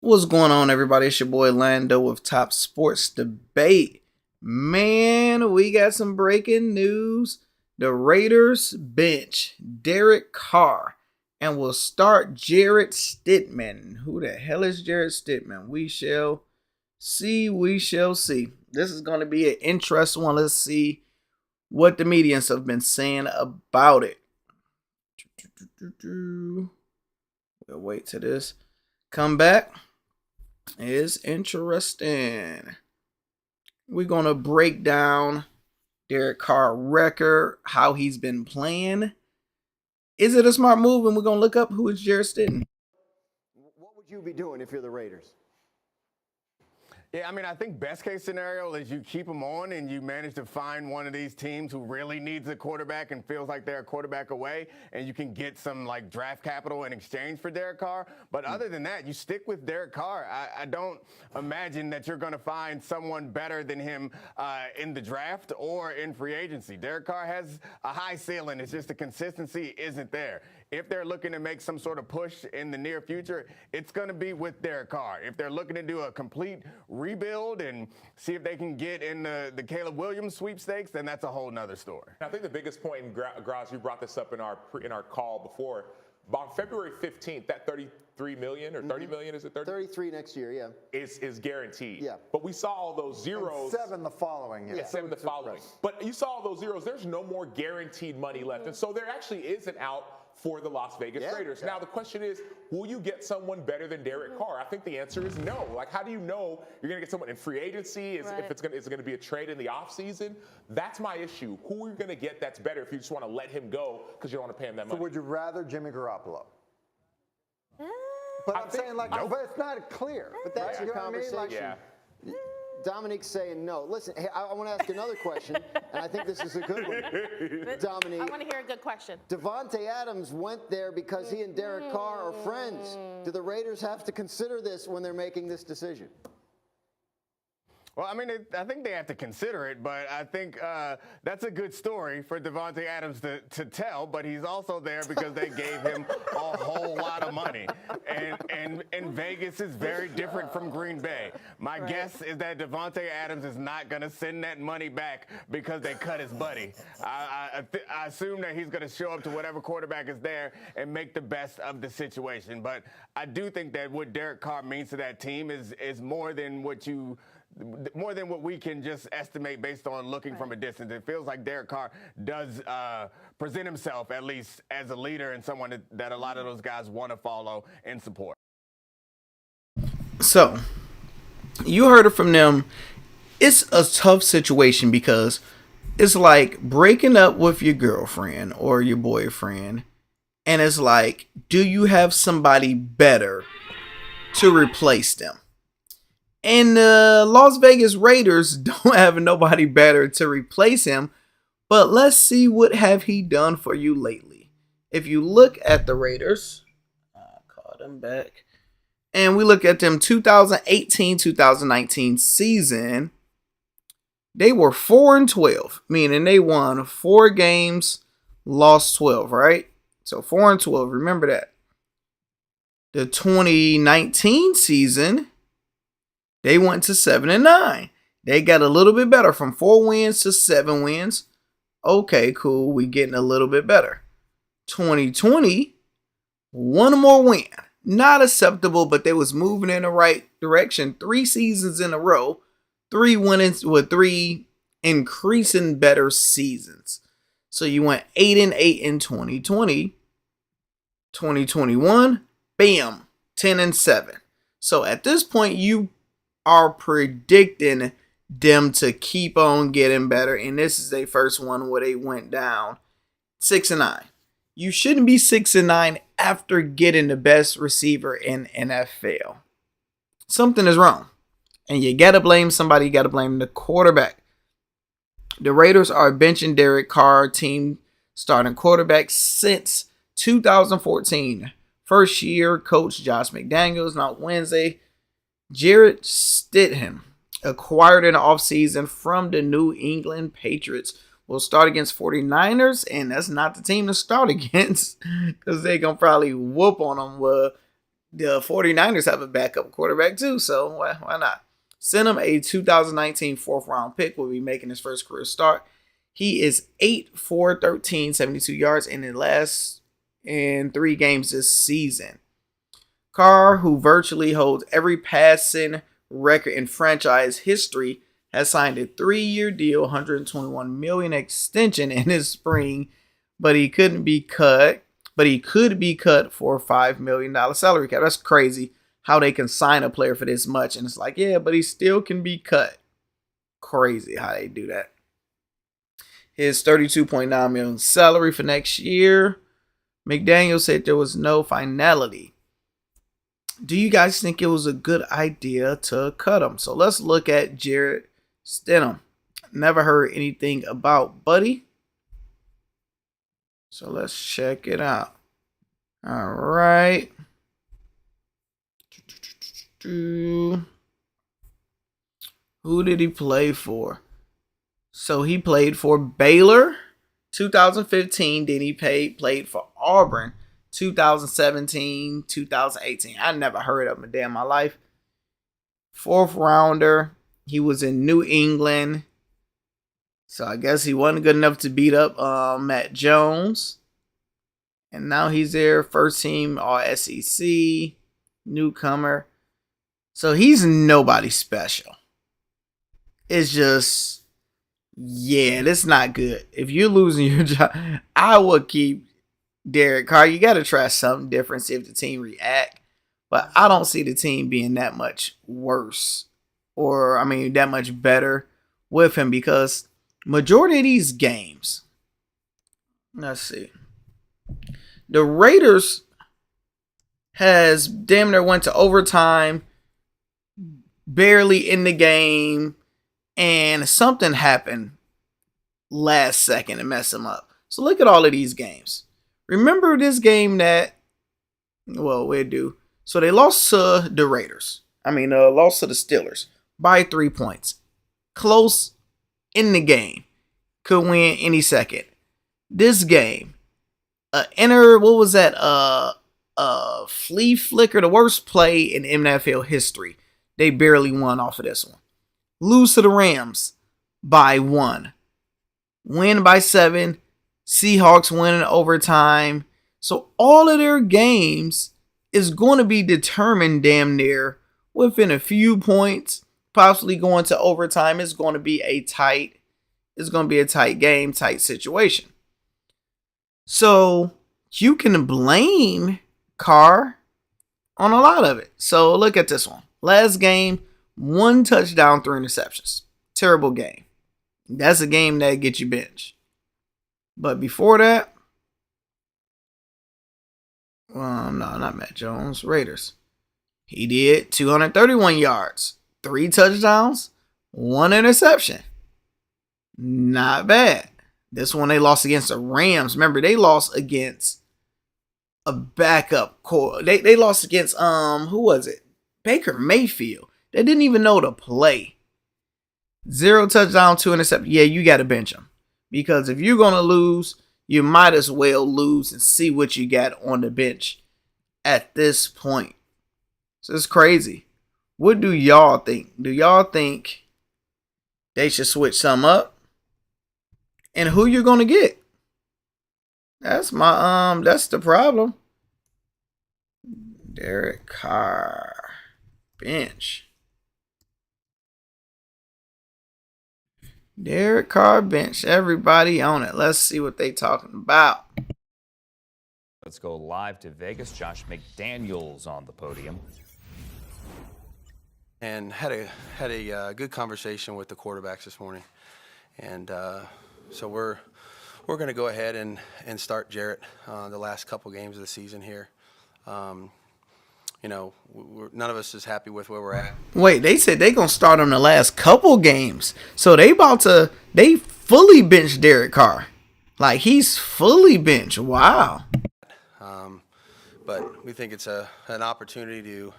What's going on, everybody? It's your boy Lando with Top Sports Debate. Man, we got some breaking news. The Raiders bench Derek Carr and will start Jarrett Stidham. Who the hell is Jarrett Stidham? We shall see. We shall see. This is going to be an interesting one. Let's see what the medians have been saying about it. We'll wait till this come back. Is interesting. We're going to break down Derek Carr record, how he's been playing. Is it a smart move? And we're going to look up who is Jarrett Stidham. What would you be doing if you're the Raiders? Yeah, I think best case scenario is you keep them on and you manage to find one of these teams who really needs a quarterback and feels like they're a quarterback away, and you can get some draft capital in exchange for Derek Carr. But other than that, you stick with Derek Carr. I don't imagine that you're going to find someone better than him in the draft or in free agency. Derek Carr has a high ceiling. It's just the consistency isn't there. If they're looking to make some sort of push in the near future, it's going to be with Derek Carr. If they're looking to do a complete rebuild and see if they can get in the Caleb Williams sweepstakes, then that's a whole nother story. I think the biggest point, and Graz, you brought this up in our call before, about February 15th, that 33 million or 30 million, is it 30? 33 next year, yeah. Is guaranteed. Yeah. But we saw all those zeros. And 7 the following year. Yeah, 7 the following. But you saw all those zeros. There's no more guaranteed money left. And so there actually is an out for the Las Vegas Raiders. Yeah. Now, the question is, will you get someone better than Derek Carr? I think the answer is no. How do you know you're going to get someone in free agency? If it's going to be a trade in the offseason? That's my issue. Who are you going to get that's better if you just want to let him go because you don't want to pay him that money? So would you rather Jimmy Garoppolo? But I'm saying, but it's not clear. But that's your conversation. Yeah. Dominique's saying no. Listen, hey, I want to ask another question, and I think this is a good one. Dominique, I want to hear a good question. Davante Adams went there because he and Derek Carr are friends. Do the Raiders have to consider this when they're making this decision? Well, I think they have to consider it, but I think that's a good story for Davante Adams to tell, but he's also there because they gave him a whole lot of money. And Vegas is very different from Green Bay. My guess is that Davante Adams is not going to send that money back because they cut his buddy. I assume that he's going to show up to whatever quarterback is there and make the best of the situation. But I do think that what Derek Carr means to that team is more than what we can just estimate based on looking from a distance. It feels like Derek Carr does present himself, at least, as a leader and someone that a lot of those guys want to follow and support. So, you heard it from them. It's a tough situation because it's like breaking up with your girlfriend or your boyfriend, and it's like, do you have somebody better to replace them? And the Las Vegas Raiders don't have nobody better to replace him. But let's see what have he done for you lately. If you look at the Raiders, I called them back. And we look at them 2018-2019 season. They were 4-12, meaning they won 4 games, lost 12, right? So 4-12, remember that. The 2019 season, they went to 7-9. They got a little bit better from 4 wins to 7 wins. Okay, cool. We getting a little bit better. 2020, one more win. Not acceptable, but they was moving in the right direction. 3 seasons in a row. 3 winnings with 3 increasing better seasons. So you went 8-8 in 2020. 2021, bam, 10-7. So at this point, you are predicting them to keep on getting better, and this is their first one where they went down 6-9. You shouldn't be 6-9 after getting the best receiver in NFL. Something is wrong, and you gotta blame somebody. You gotta blame the quarterback. The Raiders are benching Derek Carr, team starting quarterback since 2014. First year coach Josh McDaniels. Not Wednesday. Jarrett Stidham, acquired in the offseason from the New England Patriots, will start against 49ers, and that's not the team to start against because they're going to probably whoop on them. Well, the 49ers have a backup quarterback too, so why not? Stidham, a 2019 4th-round pick, will be making his first career start. He is 8 13, 72 yards in in 3 games this season. Carr, who virtually holds every passing record in franchise history, has signed a 3-year deal, $121 million extension in his spring, but he couldn't be cut. But he could be cut for a $5 million salary cap. That's crazy how they can sign a player for this much. And it's like, yeah, but he still can be cut. Crazy how they do that. His $32.9 million salary for next year. McDaniel said there was no finality. Do you guys think it was a good idea to cut him? So let's look at Jarrett Stidham. Never heard anything about Buddy. So let's check it out. All right. Who did he play for? So he played for Baylor 2015. Then he played for Auburn 2017, 2018. I never heard of him a day in my life. 4th rounder. He was in New England. So I guess he wasn't good enough to beat up Matt Jones. And now he's there, first team All-SEC, newcomer. So he's nobody special. It's just, yeah, that's not good. If you're losing your job, I would keep Derek Carr. You got to try something different, see if the team react. But I don't see the team being that much worse. Or, I mean, that much better with him because majority of these games, let's see. The Raiders has damn near went to overtime, barely in the game, and something happened last second to mess them up. So look at all of these games. Remember this game that, well, we do. So they lost to the Raiders. Lost to the Steelers by 3 points. Close in the game. Could win any second. This game, what was that? Flea flicker, the worst play in NFL history. They barely won off of this one. Lose to the Rams by 1. Win by 7. Seahawks win in overtime. So all of their games is going to be determined damn near within a few points, possibly going to overtime. It's going to be a tight game, tight situation. So you can blame Carr on a lot of it. So look at this one. Last game, 1 touchdown, 3 interceptions. Terrible game. That's a game that gets you benched. But before that, well, no, not Matt Jones. Raiders. He did 231 yards, 3 touchdowns, 1 interception. Not bad. This one they lost against the Rams. Remember, they lost against a backup core. They lost against who was it? Baker Mayfield. They didn't even know to play. 0 touchdown, 2 interceptions. Yeah, you got to bench him. Because if you're going to lose, you might as well lose and see what you got on the bench at this point. So it's crazy. What do y'all think? Do y'all think they should switch some up? And who you're going to get? That's the problem. Derek Carr. Bench. Derek Carr bench. Everybody on it. Let's see what they talking about. Let's go live to Vegas. Josh McDaniels on the podium. And had a good conversation with the quarterbacks this morning. And so we're going to go ahead and start Jarrett the last couple games of the season here. None of us is happy with where we're at. Wait, they said they gonna start him the last couple games, so they fully benched Derek Carr, like he's fully benched. Wow. But we think it's an opportunity to,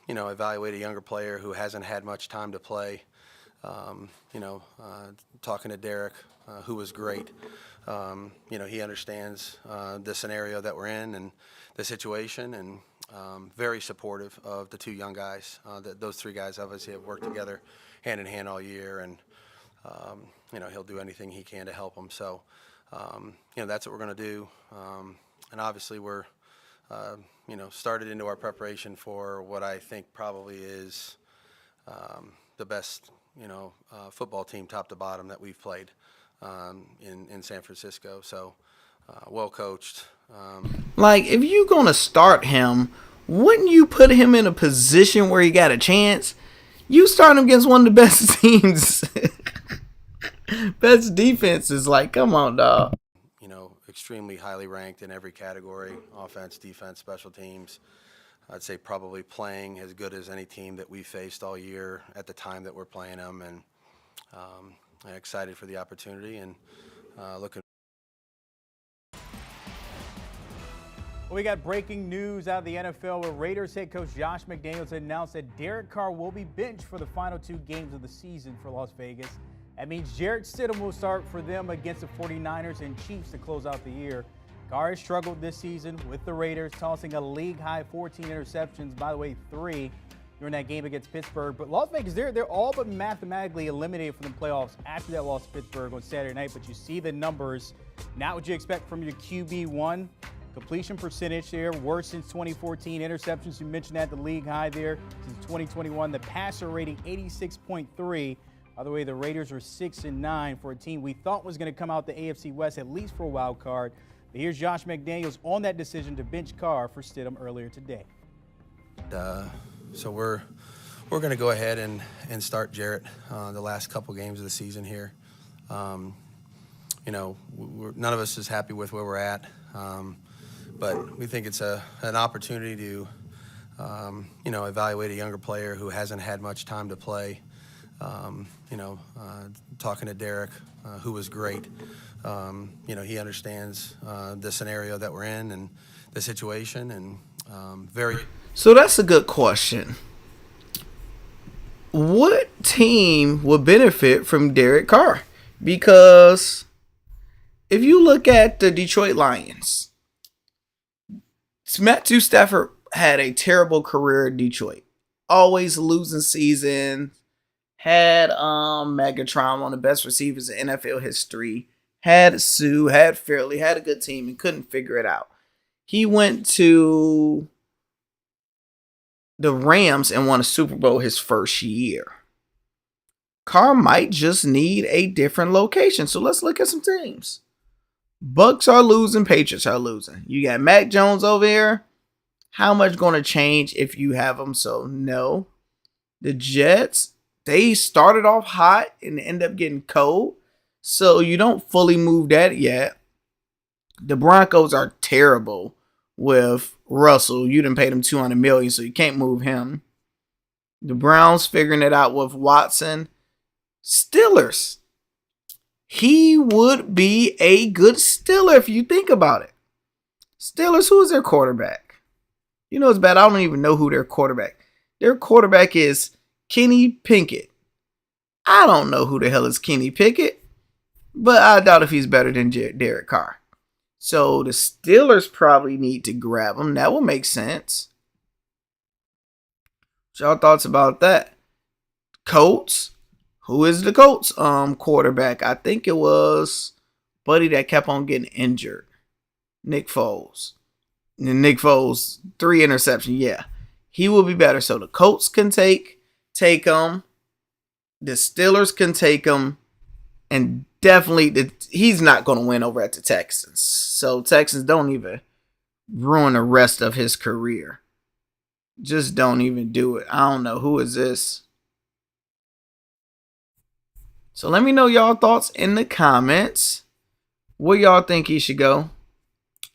evaluate a younger player who hasn't had much time to play. Talking to Derek, who was great. He understands the scenario that we're in and the situation, and very supportive of the two young guys. Those three guys obviously have worked together hand in hand all year, and he'll do anything he can to help them. So, that's what we're going to do. And obviously we're, started into our preparation for what I think probably is the best, football team top to bottom that we've played in San Francisco. So, well coached. Like, if you're going to start him, wouldn't you put him in a position where he got a chance? You start him against one of the best teams, best defenses. Like, come on, dog. Extremely highly ranked in every category: offense, defense, special teams. I'd say probably playing as good as any team that we faced all year at the time that we're playing them, and I'm excited for the opportunity and looking. We got breaking news out of the NFL where Raiders head coach Josh McDaniels announced that Derek Carr will be benched for the final 2 games of the season for Las Vegas. That means Jarrett Stidham will start for them against the 49ers and Chiefs to close out the year. Carr has struggled this season with the Raiders, tossing a league-high 14 interceptions, by the way, 3 during that game against Pittsburgh. But Las Vegas, they're all but mathematically eliminated from the playoffs after that loss to Pittsburgh on Saturday night. But you see the numbers. Not what you expect from your QB1. Completion percentage there, worst since 2014. Interceptions, you mentioned that, the league high there since 2021. The passer rating, 86.3. By the way, the Raiders are 6-9 for a team we thought was going to come out the AFC West, at least for a wild card. But here's Josh McDaniels on that decision to bench Carr for Stidham earlier today. So we're going to go ahead and start Jarrett the last couple games of the season here. None of us is happy with where we're at. But we think it's an opportunity to, evaluate a younger player who hasn't had much time to play. Talking to Derek, who was great. He understands the scenario that we're in and the situation, and very. So that's a good question. What team would benefit from Derek Carr? Because if you look at the Detroit Lions, Matthew Stafford had a terrible career in Detroit. Always losing season. Had Megatron, one of the best receivers in NFL history. Had Sue, had Fairley, had a good team and couldn't figure it out. He went to the Rams and won a Super Bowl his first year. Carr might just need a different location. So let's look at some teams. Bucks are losing, Patriots are losing. You got Mac Jones over here. How much going to change if you have them? So no. The Jets, they started off hot and end up getting cold. So you don't fully move that yet. The Broncos are terrible with Russell. You didn't pay them $200 million, so you can't move him. The Browns figuring it out with Watson. Steelers. He would be a good Steeler if you think about it. Steelers, who is their quarterback? You know it's bad. I don't even know who their quarterback. Their quarterback is Kenny Pickett. I don't know who the hell is Kenny Pickett, but I doubt if he's better than Derek Carr. So the Steelers probably need to grab him. That would make sense. What's y'all thoughts about that? Colts. Who is the Colts quarterback? I think it was buddy that kept on getting injured. Nick Foles. Nick Foles, 3 interceptions. Yeah, he will be better. So the Colts can take him. The Steelers can take him. And definitely, he's not going to win over at the Texans. So Texans, don't even ruin the rest of his career. Just don't even do it. I don't know. Who is this? So let me know y'all thoughts in the comments. Where y'all think he should go?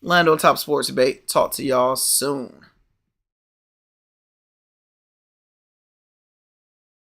Lando Top Sports Debate. Talk to y'all soon.